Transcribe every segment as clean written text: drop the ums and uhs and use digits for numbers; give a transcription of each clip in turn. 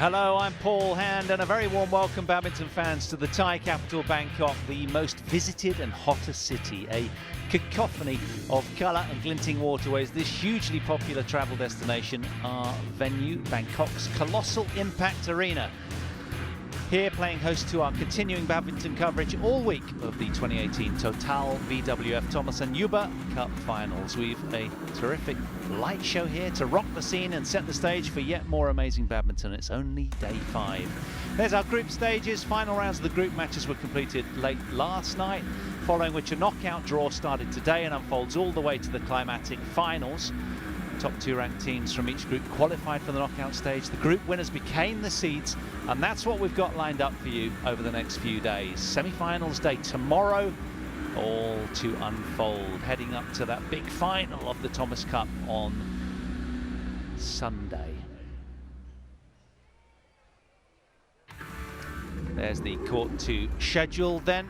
Hello, I'm Paul Hand, and a very warm welcome, badminton fans, to the Thai capital, Bangkok, the most visited and hottest city. A cacophony of colour and glinting waterways. This hugely popular travel destination, our venue, Bangkok's colossal Impact Arena. Here playing host to our continuing badminton coverage all week of the 2018 Total BWF Thomas and Yuba Cup Finals. We've a terrific light show here to rock the scene and set the stage for yet more amazing badminton. It's only day 5. There's our group stages. Final rounds of the group matches were completed late last night, following which a knockout draw started today and unfolds all the way to the climatic finals. Top 2 ranked teams from each group qualified for the knockout stage. The group winners became the seeds, and that's what we've got lined up for you over the next few days. Semi-finals day tomorrow, all to unfold, heading up to that big final of the Thomas Cup on Sunday. There's the Court 2 schedule then.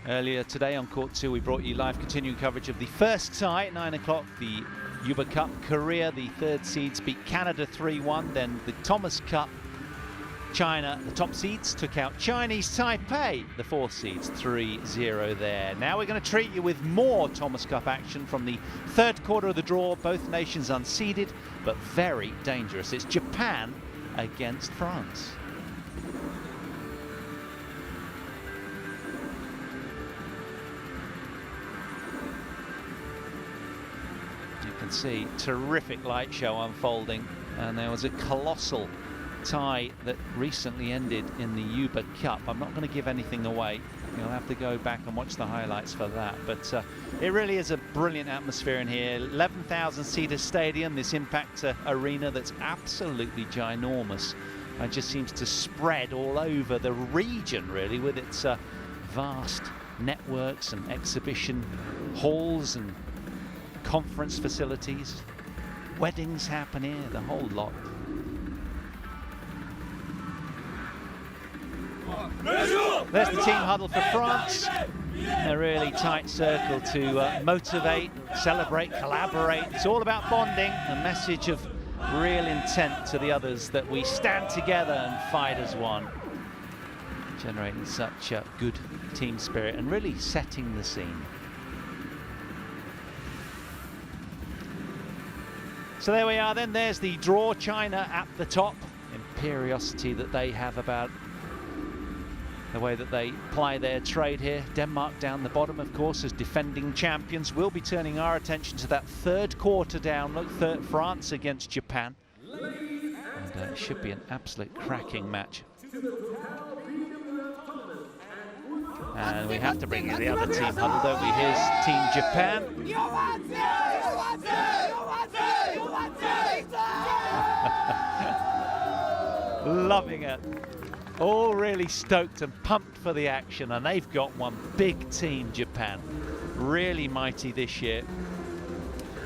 Earlier today on Court 2 we brought you live continuing coverage of the first tie at 9 o'clock, the Yuba Cup. Korea, the 3rd seeds, beat Canada 3-1. Then the Thomas Cup, China, the top seeds, took out Chinese Taipei, the 4th seeds, 3-0 there. Now we're going to treat you with more Thomas Cup action from the 3rd quarter of the draw. Both nations unseeded, but very dangerous. It's Japan against France. See, terrific light show unfolding, and there was a colossal tie that recently ended in the Yuba Cup. I'm not going to give anything away. You'll have to go back and watch the highlights for that, but it really is a brilliant atmosphere in here. 11,000-seater stadium, this Impact Arena that's absolutely ginormous and just seems to spread all over the region, really, with its vast networks and exhibition halls and conference facilities. Weddings happen here, the whole lot. There's the team huddle for France. A really tight circle to motivate, celebrate, collaborate. It's all about bonding, a message of real intent to the others that we stand together and fight as one. Generating such a good team spirit and really setting the scene. So there we are then, there's the draw. China at the top. Imperiosity that they have about the way that they ply their trade here. Denmark down the bottom, of course, as defending champions. We'll be turning our attention to that 3rd quarter down. Look, France against Japan. And it should be an absolute cracking match. And we have to bring in the other team huddle, don't we? Here's Team Japan. Loving it. All really stoked and pumped for the action, and they've got one big team, Japan. Really mighty this year.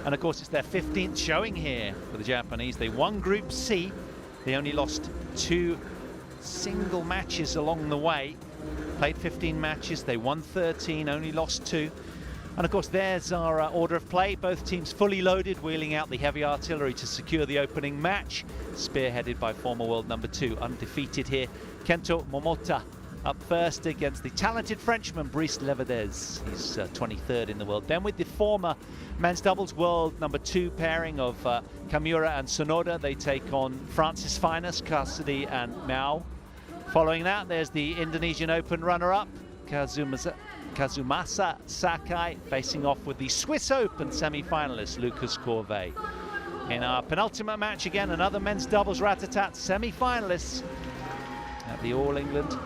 And of course it's their 15th showing here for the Japanese. They won Group C. They only lost 2 single matches along the way. Played 15 matches, they won 13, only lost 2. And of course there's our order of play. Both teams fully loaded, wheeling out the heavy artillery to secure the opening match. Spearheaded by former world number 2, undefeated here, Kento Momota, up first against the talented Frenchman Brice LEVERDEZ. He's 23rd in the world. Then with the former men's doubles world number 2 pairing of Kamura and Sonoda, they take on France's finest, Cassidy and Mao. Following that, there's the Indonesian Open runner-up, Kazumasa Sakai, facing off with the Swiss Open semi-finalist, Lucas Corvée. In our penultimate match, again, another men's doubles rat-a-tat semi-finalists at the All England.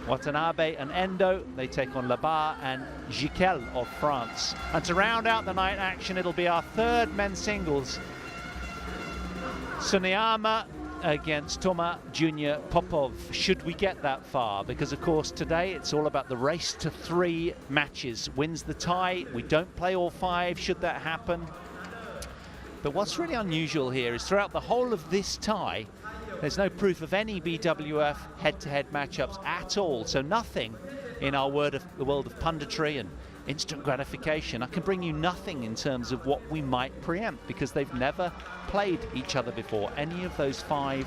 Watanabe and Endo, they take on Labar and Jiquel of France. And to round out the night action, it'll be our 3rd men's singles. Suneyama against Toma Junior Popov, should we get that far, because of course today it's all about the race to 3 matches. Wins the tie, we don't play all 5 should that happen. But what's really unusual here is throughout the whole of this tie there's no proof of any BWF head-to-head matchups at all, so nothing in our the world of punditry and instant gratification. I can bring you nothing in terms of what we might preempt, because they've never played each other before, any of those 5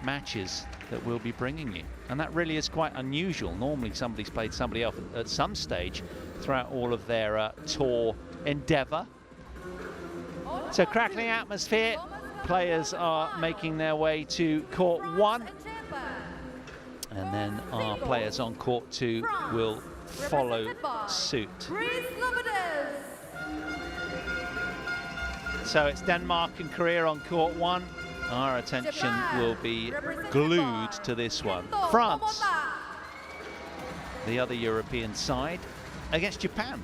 matches that we'll be bringing you. And that really is quite unusual. Normally somebody's played somebody else at some stage throughout all of their tour endeavour. So crackling atmosphere. Players are making their way to court 1. And then our players on court 2 will follow suit. So it's Denmark and Korea on court 1. Our attention will be glued to this one. France, the other European side, against Japan.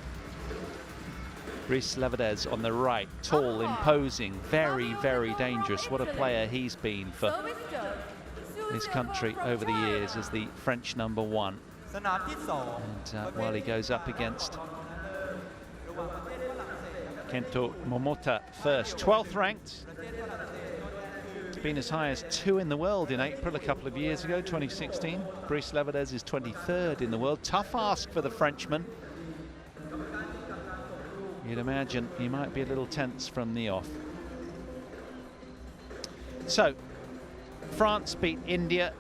Brice LEVERDEZ on the right, tall, imposing, very, very dangerous. What a player he's been for his country over the years as the French #1. And while he goes up against Kento MOMOTA first, 12th ranked. It's been as high as 2 in the world in April a couple of years ago, 2016. Brice LEVERDEZ is 23rd in the world. Tough ask for the Frenchman. You'd imagine he might be a little tense from the off. So, France beat India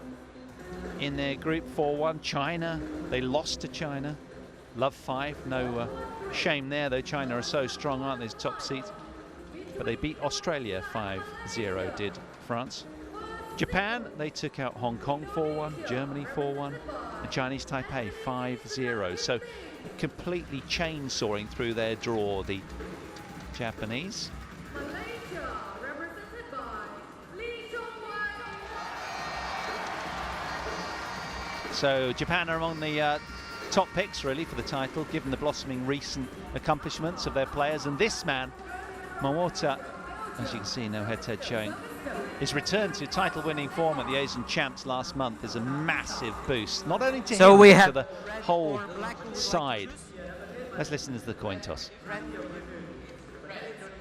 in their group 4-1. China, they lost to China. Love 5, no shame there though. China are so strong, aren't they, top seeds? But they beat Australia 5-0, did France. Japan, they took out Hong Kong 4-1, Germany 4-1, and Chinese Taipei 5-0. So completely chainsawing through their draw, the Japanese. So Japan are among the top picks really for the title, given the blossoming recent accomplishments of their players. And this man, Momota, as you can see, no head-to-head showing, his return to title-winning form at the Asian Champs last month is a massive boost, not only to him, but to the whole side. Let's listen to the coin toss.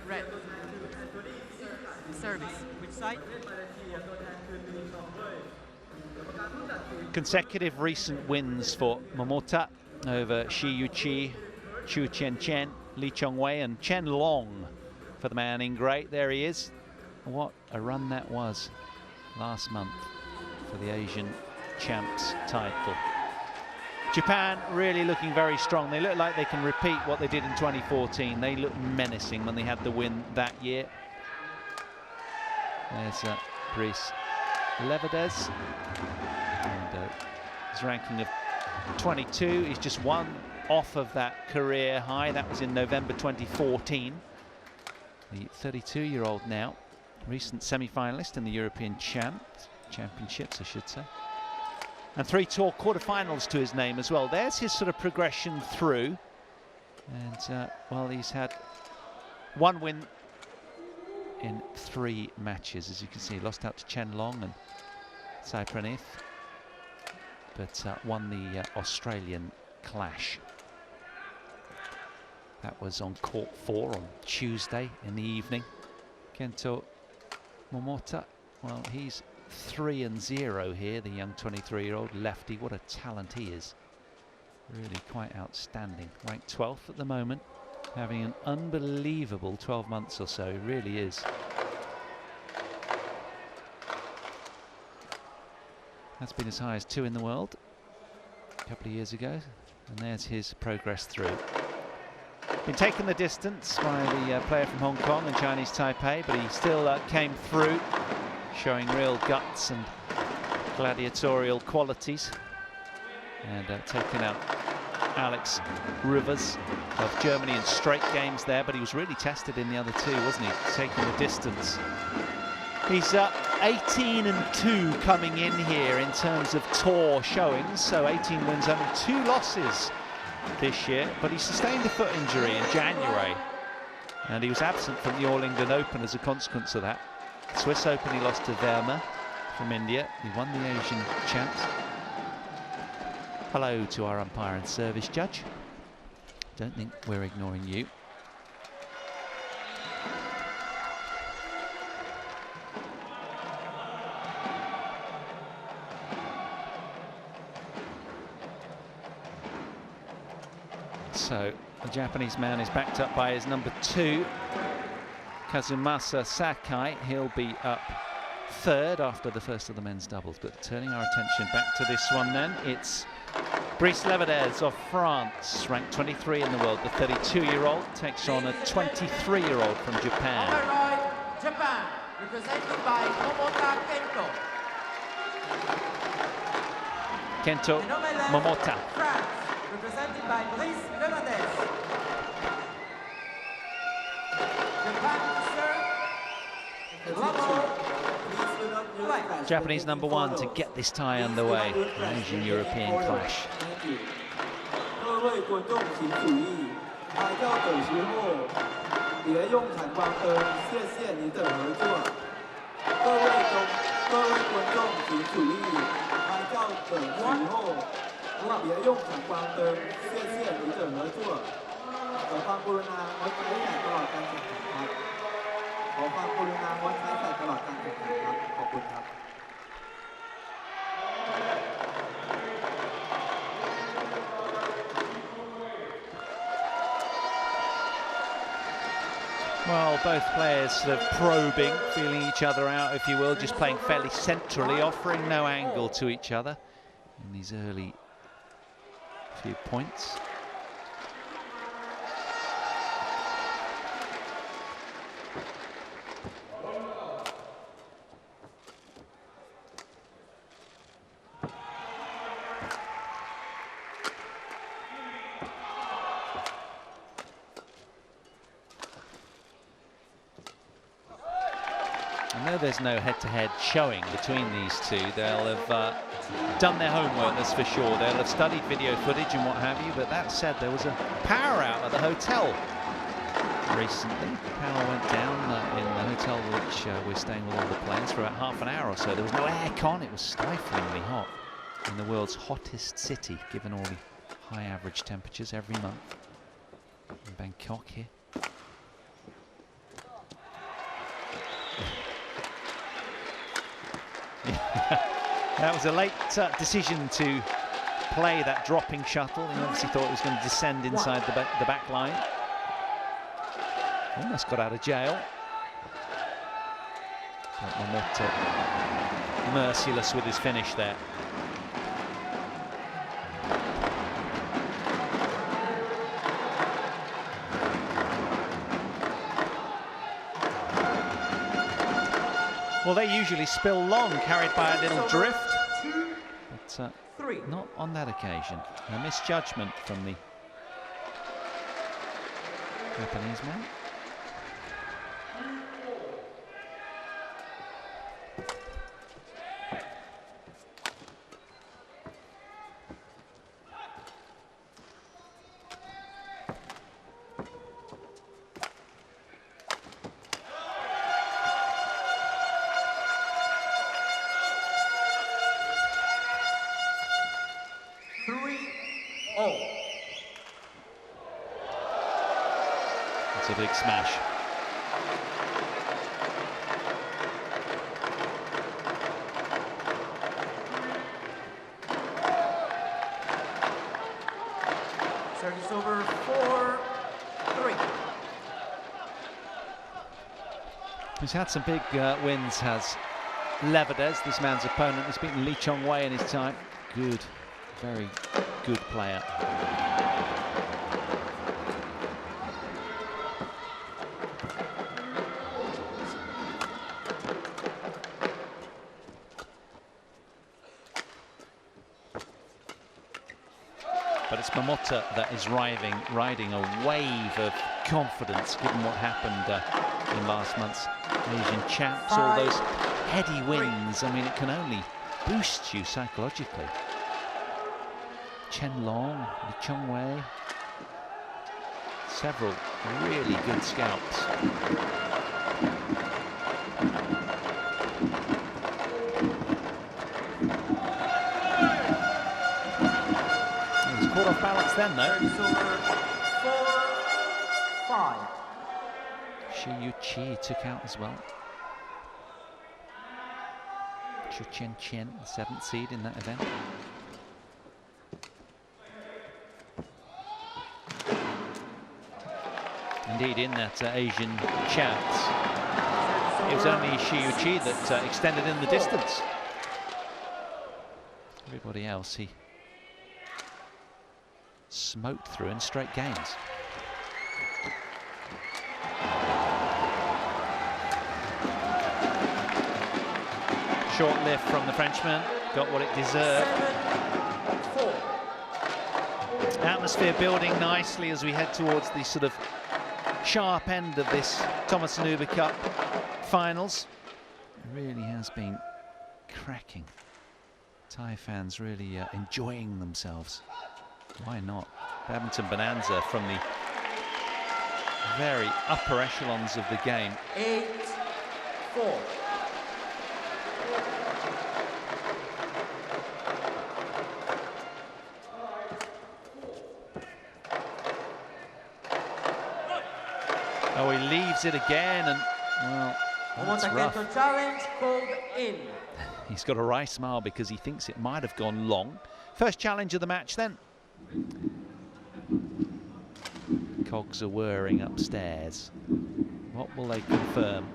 Red. Service. Which side? Consecutive recent wins for Momota over Shi Yuqi, Chu Chen, Lee Chongwei and Chen Long for the man in grey. There he is. What a run that was last month for the Asian Champs title. Japan really looking very strong. They look like they can repeat what they did in 2014. They looked menacing when they had the win that year. There's Brice LEVERDEZ. And his ranking of 22. He's just one off of that career high. That was in November 2014. The 32-year-old now, recent semi-finalist in the European Championships, I should say. And 3 tour quarterfinals to his name as well. There's his sort of progression through. And, well, he's had 1 win in 3 matches. As you can see, he lost out to Chen Long and Sai Pranith, but won the Australian clash. That was on court 4 on Tuesday in the evening. Kento Momota, well, he's 3-0 here, the young 23-year-old lefty. What a talent he is. Really quite outstanding. Ranked 12th at the moment, having an unbelievable 12 months or so. He really is. That's been as high as 2 in the world a couple of years ago. And there's his progress through. Been taken the distance by the player from Hong Kong and Chinese Taipei, but he still came through, showing real guts and gladiatorial qualities. And taken out Alex Rivers of Germany in straight games there, but he was really tested in the other 2, wasn't he? Taking the distance. He's 18-2 coming in here in terms of tour showings, so 18 wins, only 2 losses this year, but he sustained a foot injury in January and he was absent from the All England Open as a consequence of that. Swiss Open he lost to Verma from India. He won the Asian Champs. Hello to our umpire and service judge. Don't think we're ignoring you. So the Japanese man is backed up by his number 2, Kazumasa Sakai. He'll be up third after the first of the men's doubles. But turning our attention back to this one then, it's Brice LEVERDEZ of France, ranked 23 in the world. The 32-year-old takes on a 23-year-old from Japan. On the right, Japan, represented by Momota Kento. Kento Momota. France, represented by Brice LEVERDEZ. Japan serve. Japanese number one to get this tie underway. An Asian-European clash. 各位观众请注意，拍照的时候别用闪光灯，谢谢你的合作。各位观众请注意，拍照的时候别用闪光灯，谢谢你的合作。ขอความกรุณางดใช้แสงตลอดการแข่งขันครับ ขอความกรุณางดใช้แสงตลอดการแข่งขันครับ ขอบคุณครับ Well, both players sort of probing, feeling each other out, if you will, just playing fairly centrally, offering no angle to each other in these early few points. I know there's no head-to-head showing between these two. They'll have done their homework, that's for sure. They'll have studied video footage and what have you, but that said, there was a power out at the hotel recently. Power went down in the hotel which we're staying with all the players for about half an hour or so. There was no aircon, it was stiflingly hot in the world's hottest city, given all the high average temperatures every month in Bangkok here. That was a late decision to play that dropping shuttle. He obviously thought it was going to descend inside the back line. Almost got out of jail. But Momota merciless with his finish there. Well, they usually spill long, carried by a little drift, but not on that occasion. A misjudgment from the Japanese man. It's a big smash. Service over 4-3. He's had some big wins, has LEVERDEZ, this man's opponent. He's beaten Lee Chong-wei in his time. Good, very good player. But it's Momota that is riding a wave of confidence, given what happened in last month's Asian Champs. All those heady wins, I mean, it can only boost you psychologically. Chen Long, Lee Chong-wei, several really good scalps. Caught off balance then, though. 4-5. Shi Yu-chi took out as well. Chu Chen, the 7th seed in that event. Indeed, in that Asian Champs. it was only Shiuchi that extended in the distance. Everybody else, he smoked through in straight games. Short lift from the Frenchman, got what it deserved. 7-4. Atmosphere building nicely as we head towards the sort of sharp end of this Thomas Nuber Cup finals. It really has been cracking. Thai fans really enjoying themselves. Why not? Badminton bonanza from the very upper echelons of the game. 8-4. Oh, he leaves it again, and well, that's Momota rough. Kento challenge called in. He's got a wry smile because he thinks it might have gone long. First challenge of the match then. Cogs are whirring upstairs. What will they confirm?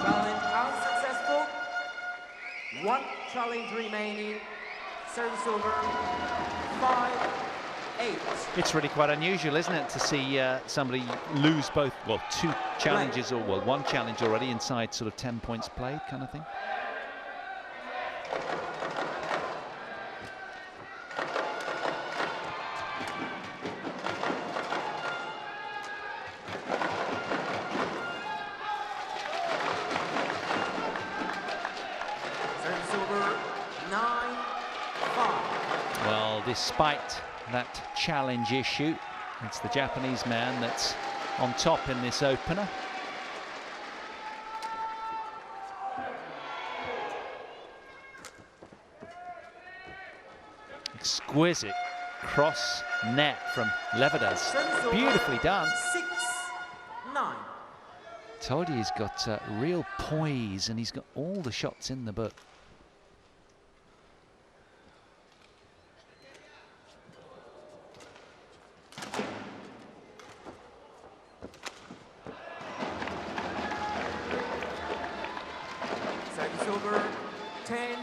Challenge unsuccessful. One challenge remaining. Service over. 5-8. It's really quite unusual, isn't it, to see somebody lose both, well, two challenges, or well, one challenge already inside sort of 10 points played kind of thing. Service over. 9-5. Well, despite that challenge issue, it's the Japanese man that's on top in this opener. Exquisite cross net from LEVERDEZ. Beautifully done. 6-9. Told you he's got real poise, and he's got all the shots in the book. Service over. 10-6.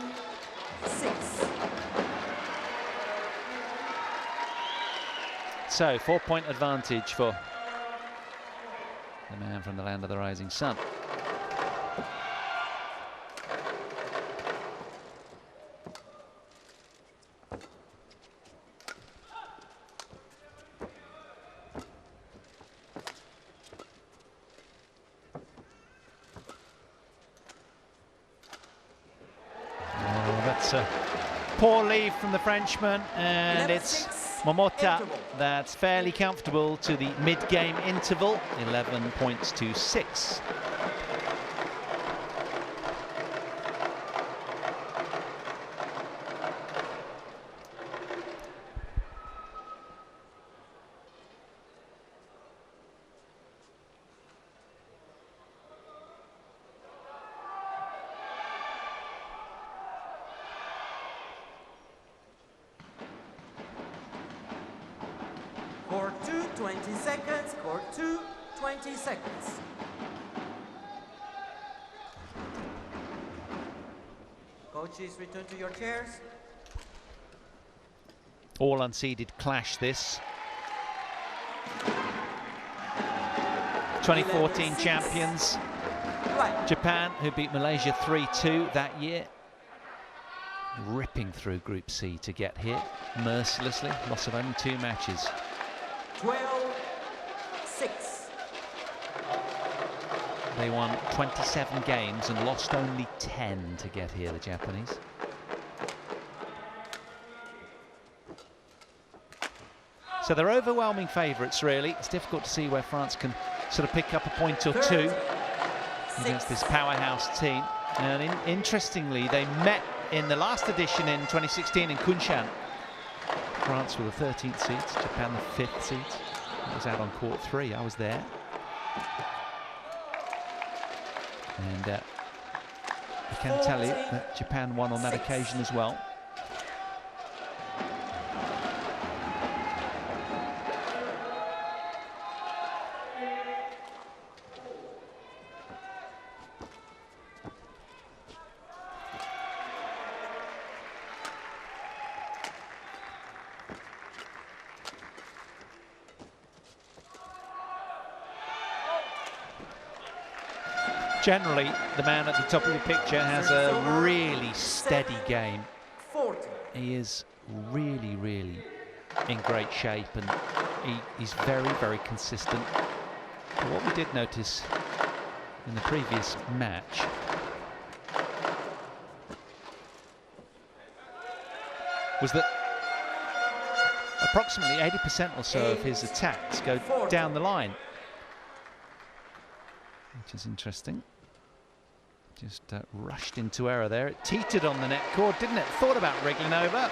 So, 4-point advantage for the man from the land of the rising sun. Oh, that's a poor leave from the Frenchman, and it's Momota that's fairly comfortable to the mid-game interval, 11 points to 6. Court 2, 20 seconds. Court 2, 20 seconds. Coaches, return to your chairs. All unseeded clash this. 2014 11-6. champions Right. Japan, who beat Malaysia 3-2 that year. Ripping through Group C to get here mercilessly. Loss of only 2 matches. 12-6. They won 27 games and lost only 10 to get here, the Japanese. So they're overwhelming favourites, really. It's difficult to see where France can sort of pick up a point or two against this powerhouse team. And interestingly, they met in the last edition in 2016 in Kunshan. France were the 13th seeds, Japan the 5th seeds. It was out on court 3, I was there. And I can tell you that Japan won on that occasion as well. generally, the man at the top of the picture has a really steady game. 40. He is really, really in great shape, and he's very, very consistent. But what we did notice in the previous match was that approximately 80% or so of his attacks go down the line, which is interesting. Just rushed into error there. It teetered on the net cord, didn't it? Thought about wriggling over.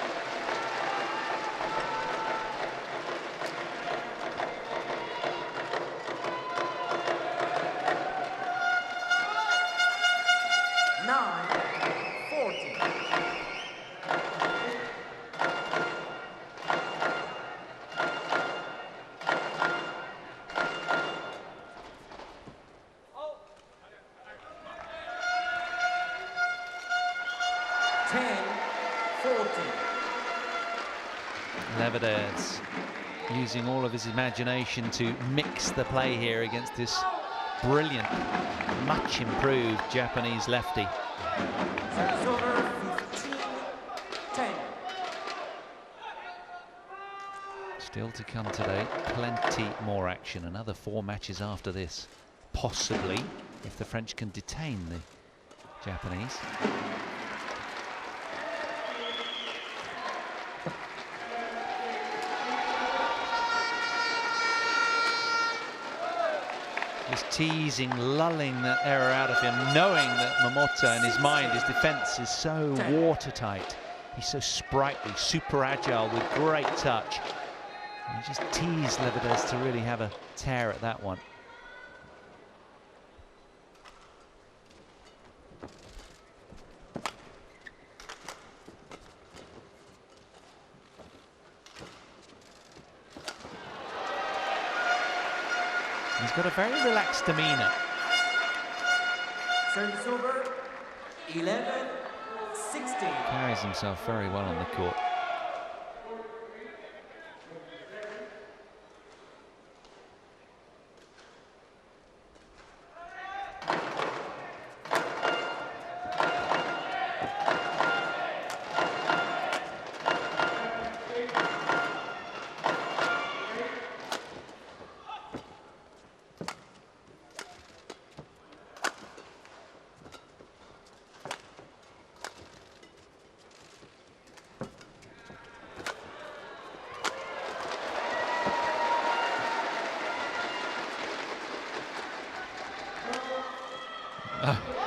LEVERDEZ using all of his imagination to mix the play here against this brilliant, much improved Japanese lefty. Service over 15-10. Still to come today, plenty more action. Another 4 matches after this, possibly, if the French can detain the Japanese. Just teasing, lulling that error out of him, knowing that Momota in his mind, his defence is so watertight. He's so sprightly, super agile with great touch. And he just teased LEVERDEZ to really have a tear at that one. He's got a very relaxed demeanour. Service over 11-16. Carries himself very well on the court.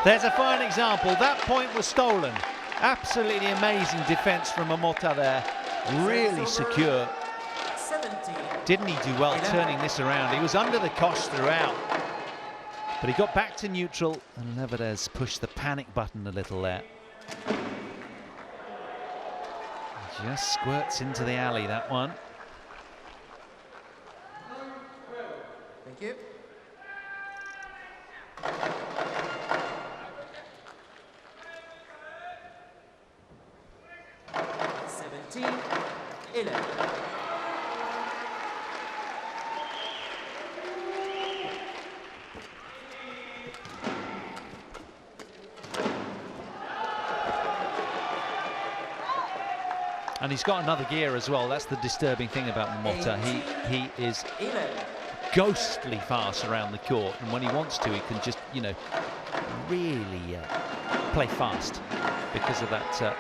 There's a fine example. That point was stolen. Absolutely amazing defence from Momota there. Really secure. 17. Didn't he do well turning this around? He was under the cosh throughout. But he got back to neutral, and LEVERDEZ pushed the panic button a little there. Just squirts into the alley, that one. Thank you. And he's got another gear as well. That's the disturbing thing about Momota. He is ghostly fast around the court, and when he wants to, he can just, you know, really play fast because of that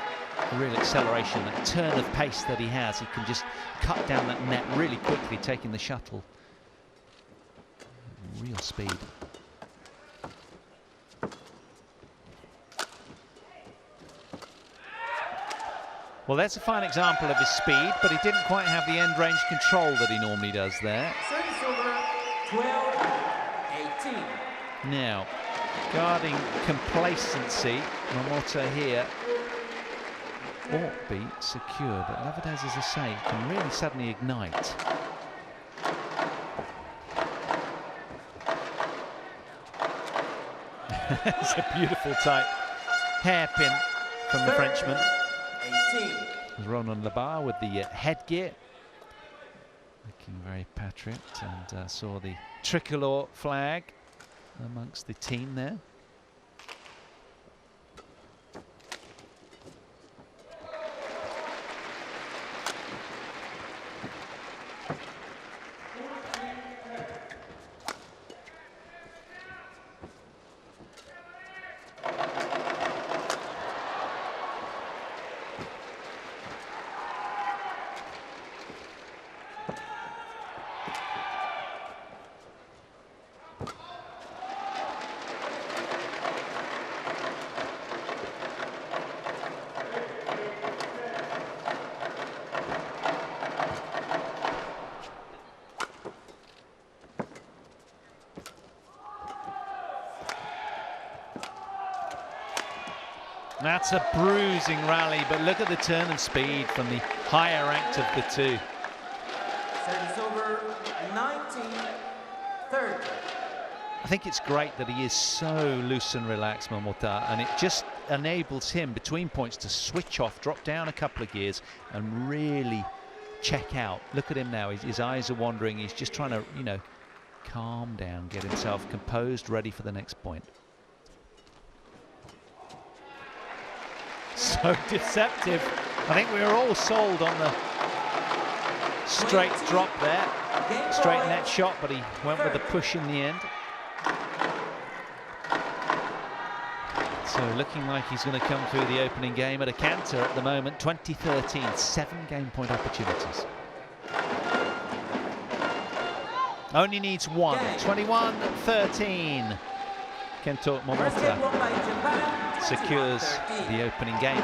real acceleration, that turn of pace that he has. He can just cut down that net really quickly, taking the shuttle. Real speed. Well, that's a fine example of his speed, but he didn't quite have the end range control that he normally does there. Service over 12-18. Now, guarding complacency, Momota here ought be secure, but LEVERDEZ, as I say, can really suddenly ignite. It's a beautiful tight hairpin from the Frenchman. 18. Ronan Labar with the headgear, looking very patriot, and saw the tricolor flag amongst the team there. That's a bruising rally, but look at the turn and speed from the higher ranked of the two. Service over 19-30. I think it's great that he is so loose and relaxed, Momota, and it just enables him between points to switch off, drop down a couple of gears and really check out. Look at him now, his eyes are wandering, he's just trying to, you know, calm down, get himself composed, ready for the next point. So deceptive. I think we were all sold on the straight drop there, straight net shot, but he went with the push in the end. So looking like he's going to come through the opening game at a canter at the moment. 2013, 7 game point opportunities. Only needs one. 21-13. Kento Momota secures the opening game.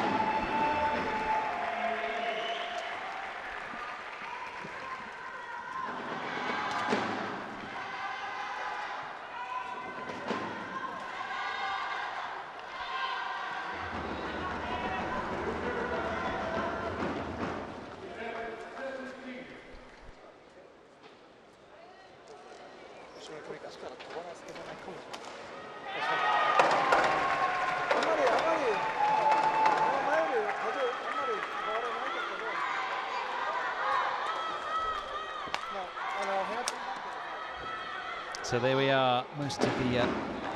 So there we are, most of the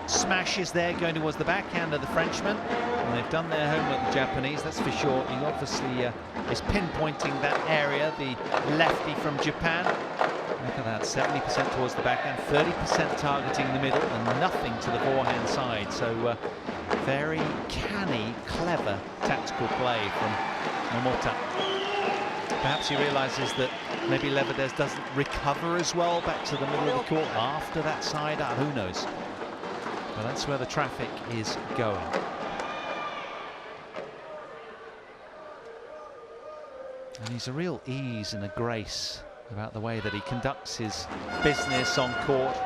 smashes there going towards the backhand of the Frenchman. And they've done their homework, the Japanese, that's for sure. He obviously is pinpointing that area, the lefty from Japan. Look at that, 70% towards the backhand, 30% targeting the middle, and nothing to the forehand side. So very canny, clever tactical play from Momota. Perhaps he realizes that maybe Levedez doesn't recover as well back to the middle of the court after that side out. Who knows? But that's where the traffic is going. And he's a real ease and a grace about the way that he conducts his business on court.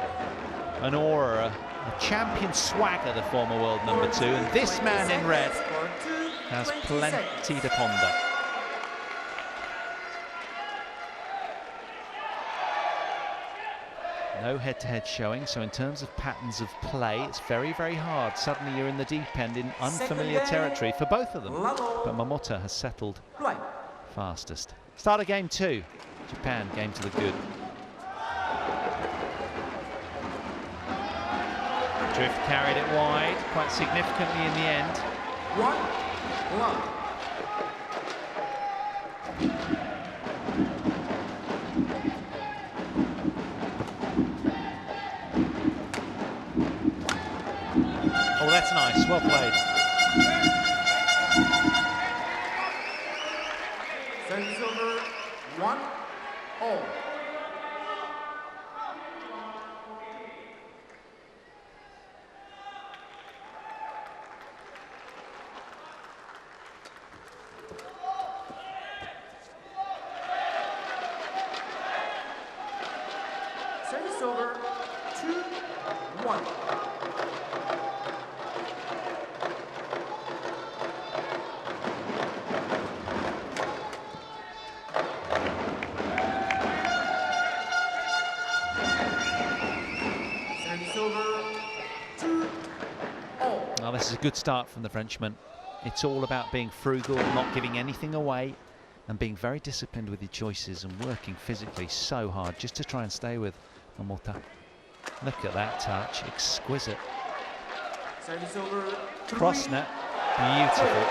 An aura, a champion swagger, the former world #2. And this man in red has plenty to ponder. No head-to-head showing, so in terms of patterns of play, it's very, very hard. Suddenly you're in the deep end in unfamiliar territory for both of them. But Momota has settled fastest. Start of game 2. Japan, game to the good. Drift carried it wide, quite significantly in the end. 1-1. Oh, that's nice. Well played. Service over 1-all. Service over 2-1. Well, this is a good start from the Frenchman. It's all about being frugal, not giving anything away, and being very disciplined with your choices and working physically so hard just to try and stay with Momota. Look at that touch, exquisite. Service over 3. Cross net, beautiful.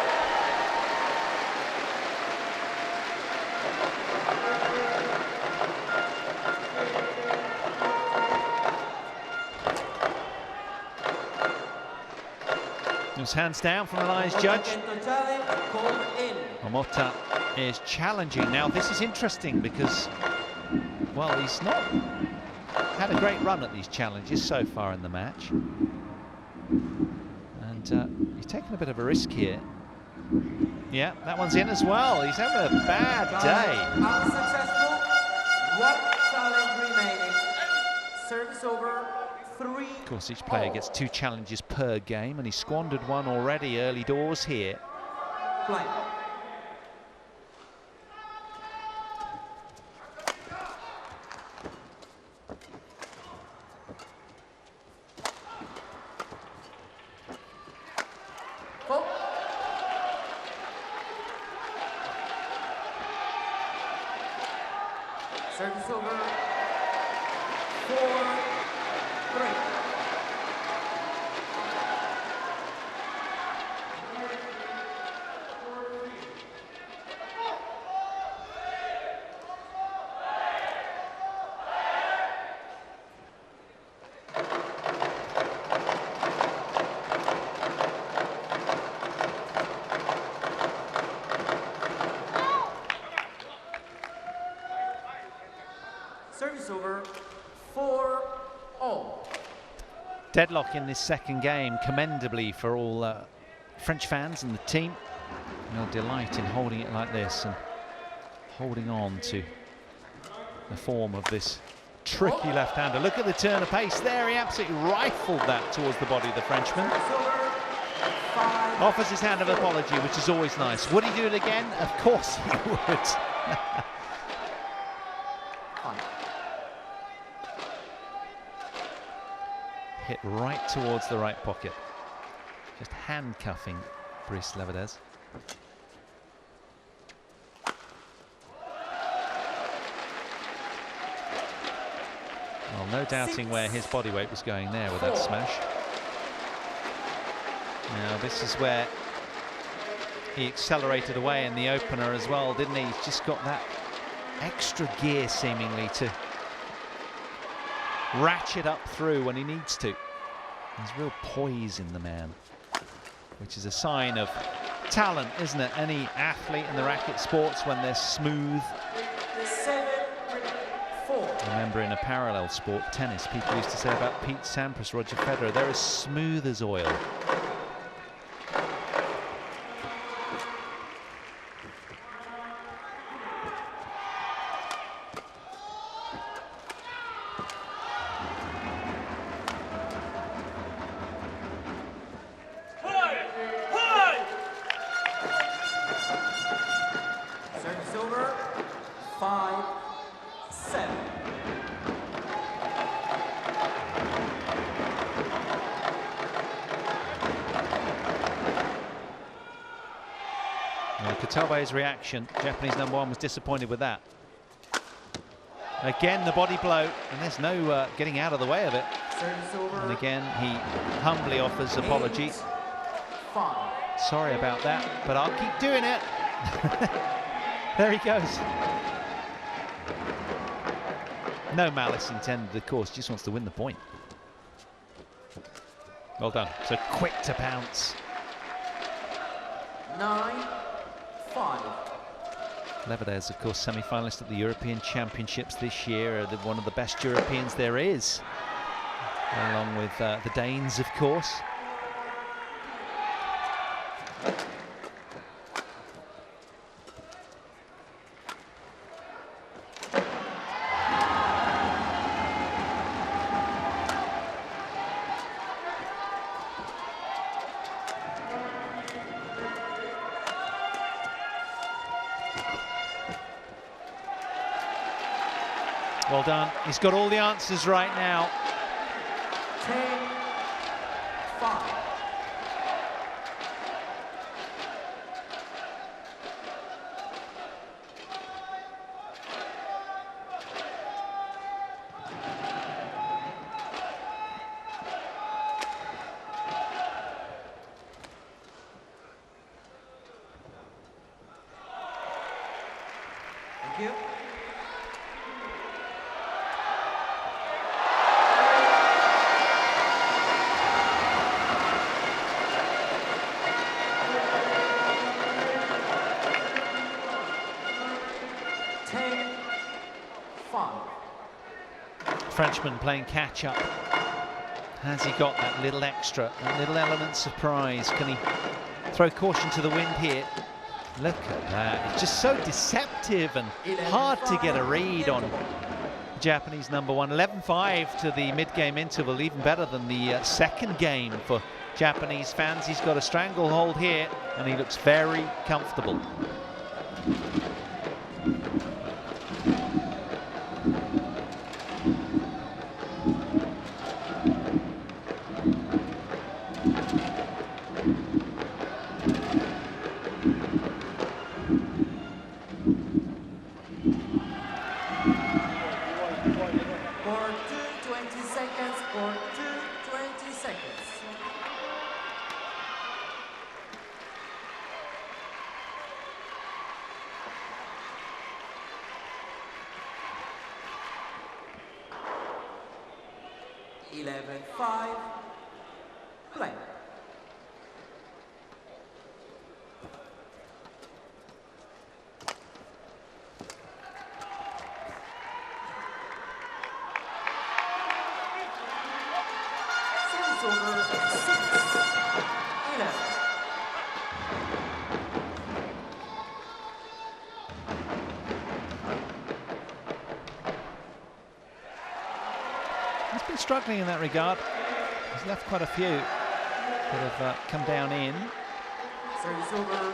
There's hands down from the lines judge. Momota is challenging. Now this is interesting because, well, he's not had a great run at these challenges so far in the match. And he's taken a bit of a risk here. Yeah, that one's in as well. He's having a bad day. Unsuccessful. 1 challenge remaining. Service over 3. Of course, each player gets 2 challenges per game, and he squandered one already early doors here. Play. Service over. 4-3. Service over. 4-all. Deadlock in this second game, commendably for all French fans and the team. They'll delight in holding it like this and holding on to the form of this tricky left-hander. Look at the turn of pace there. He absolutely rifled that towards the body of the Frenchman. Offers his hand of apology, which is always nice. Would he do it again? Of course he would. Hit right towards the right pocket. Just handcuffing Brice LEVERDEZ. Well, no doubting where his body weight was going there with that smash. Now this is where he accelerated away in the opener as well, didn't he? He's just got that extra gear seemingly to ratchet up through when he needs to. There's real poise in the man, which is a sign of talent, isn't it? Any athlete in the racket sports, when they're smooth. 7-4. Remember, in a parallel sport, tennis, people used to say about Pete Sampras, Roger Federer, they're as smooth as oil. Service over. 5-7. You could tell by his reaction, Japanese #1 was disappointed with that. Again, the body blow, and there's no getting out of the way of it. Service over. And again, he humbly offers apology. 5. Sorry about that, but I'll keep doing it. There he goes. No malice intended, of course, just wants to win the point. Well done. So quick to pounce. 9-5. LEVERDEZ, of course, semi-finalist at the European Championships this year, one of the best Europeans there is, along with the Danes, of course. Well done. He's got all the answers right now. 10-5. Thank you. Frenchman playing catch up. Has he got that little extra, that little element of surprise? Can he throw caution to the wind here? Look at that. It's just so deceptive and hard to get a read on Japanese number one. 11-5 to the mid-game interval, even better than the second game for Japanese fans. He's got a stranglehold here, and he looks very comfortable. Play. Service over 6-11. He's been struggling in that regard. He's left quite a few that have come down in. Service over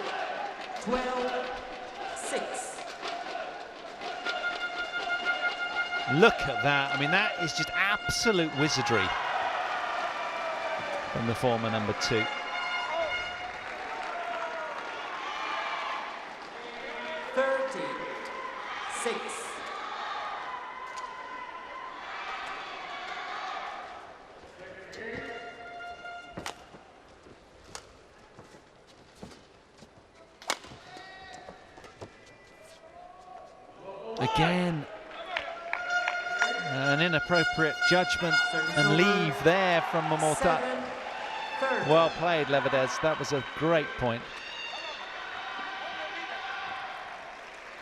12-6. Look at that. I mean, that is just absolute wizardry from the former number two. Again, an inappropriate judgment and leave there from Momota. Well played, LEVERDEZ. That was a great point.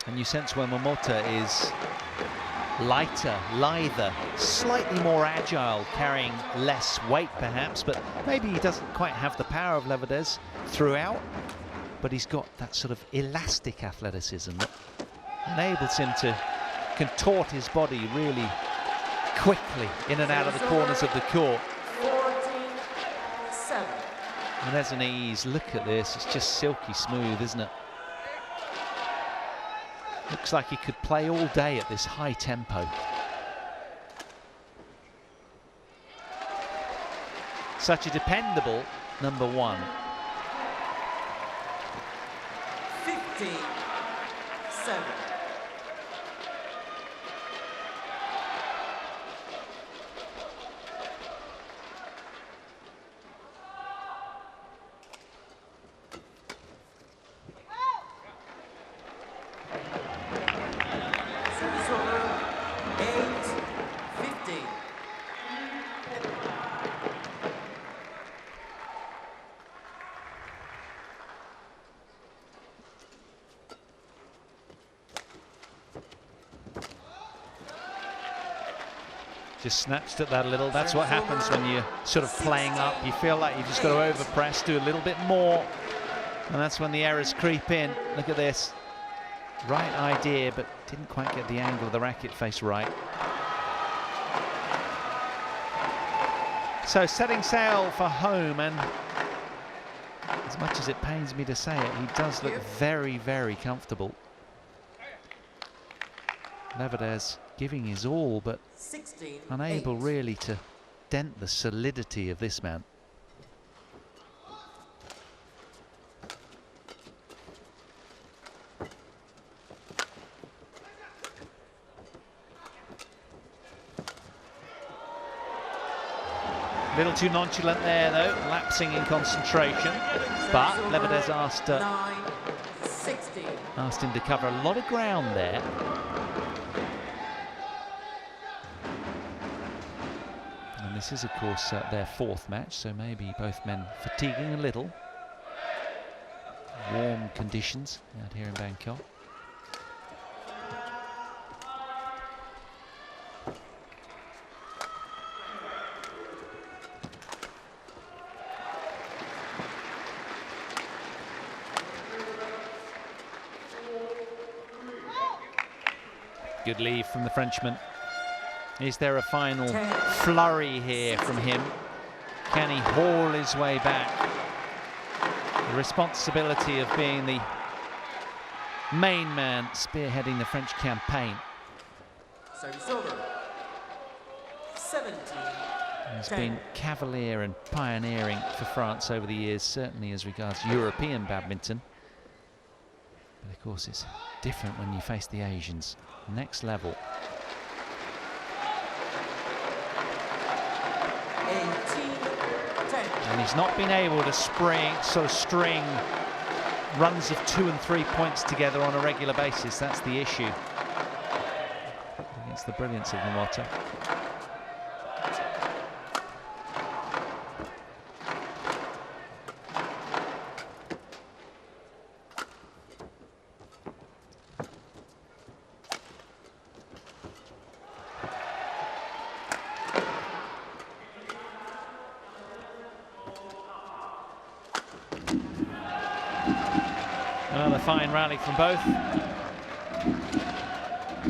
And you sense where Momota is lighter, lither, slightly more agile, carrying less weight perhaps, but maybe he doesn't quite have the power of LEVERDEZ throughout, but he's got that sort of elastic athleticism that enables him to contort his body really quickly in and out of the corners of the court. 14-7. And there's an ease. Look at this. It's just silky smooth, isn't it? Looks like he could play all day at this high tempo. Such a dependable number one. 15-7. Just snatched at that a little. That's what happens when you're sort of playing up. You feel like you've just got to overpress, do a little bit more. And that's when the errors creep in. Look at this. Right idea, but didn't quite get the angle of the racket face right. So setting sail for home, and as much as it pains me to say it, he does look very, very comfortable. LEVERDEZ giving his all, but unable really to dent the solidity of this man. A little too nonchalant there, though, lapsing in concentration. But LEVERDEZ asked him to cover a lot of ground there. And this is, of course, their fourth match, so maybe both men fatiguing a little. Warm conditions out here in Bangkok. Good leave from the Frenchman. Is there a final flurry here from him? Can he haul his way back? The responsibility of being the main man spearheading the French campaign. Service over. 17. He's been cavalier and pioneering for France over the years, certainly as regards European badminton. But of course it's different when you face the Asians. Next level. 18-10. And he's not been able to string runs of 2 and 3 points together on a regular basis. That's the issue against the brilliance of Momota. Another fine rally from both.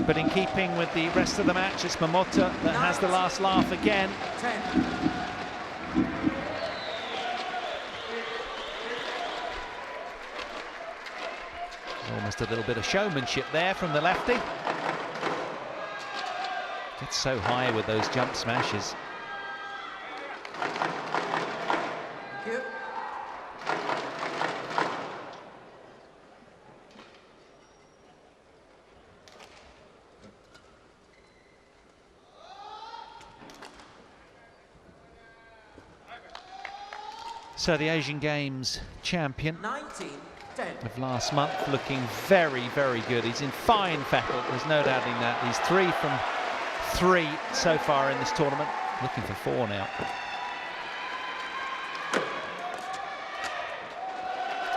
But in keeping with the rest of the match, it's Momota that has the last laugh again. 10. Almost a little bit of showmanship there from the lefty. Gets so high with those jump smashes. Thank you. So the Asian Games champion 19-10. of last month, looking very, very good. He's in fine fettle, there's no doubting that. He's 3 from 3 so far in this tournament, looking for 4 now.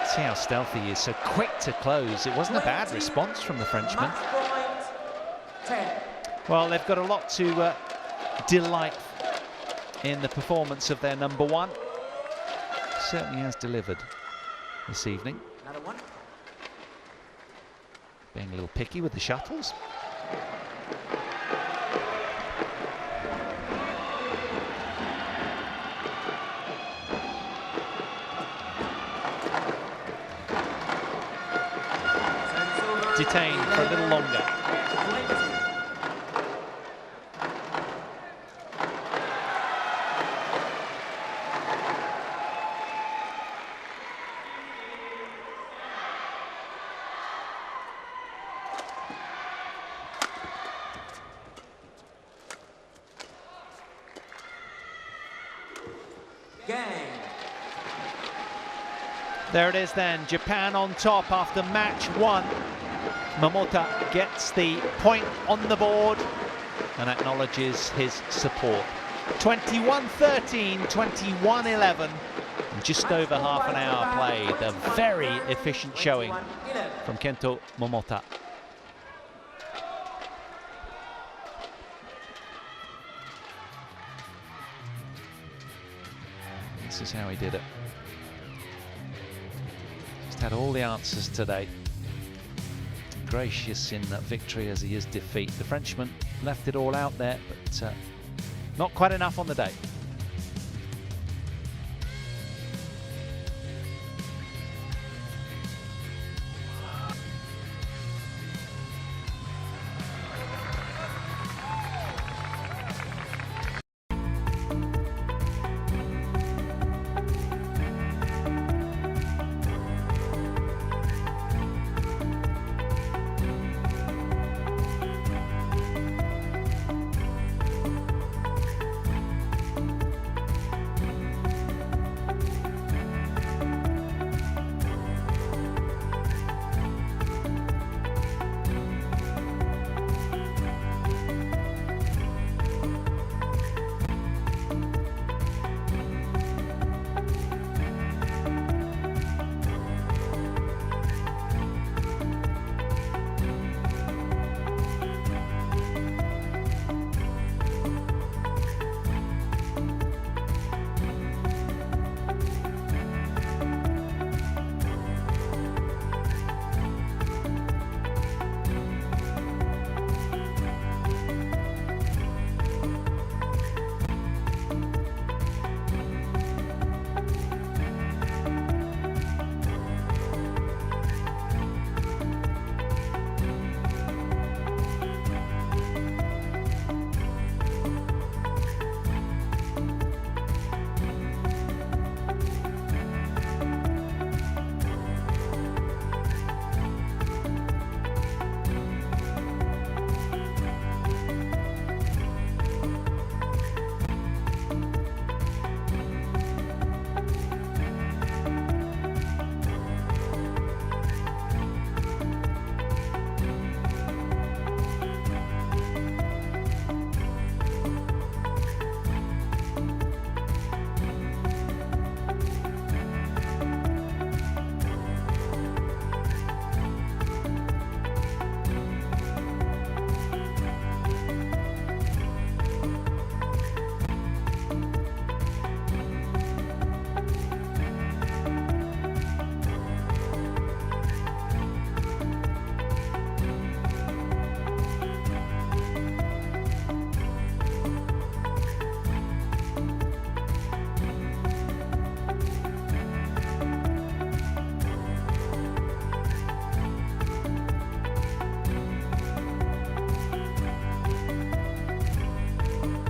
See how stealthy he is, so quick to close. It wasn't a bad response from the Frenchman. Match point 10. Well, they've got a lot to delight in the performance of their number one. Certainly has delivered this evening. Another one. Being a little picky with the shuttles. Service over. Detained for a little longer. 20. Gang. There it is then, Japan on top after match 1. Momota gets the point on the board and acknowledges his support. 21-13, 21-11, just over half an hour played. A very efficient showing 21-11. from Kento Momota. This is how he did it. Just had all the answers today. Gracious in that victory as he is defeat. The Frenchman left it all out there, but not quite enough on the day.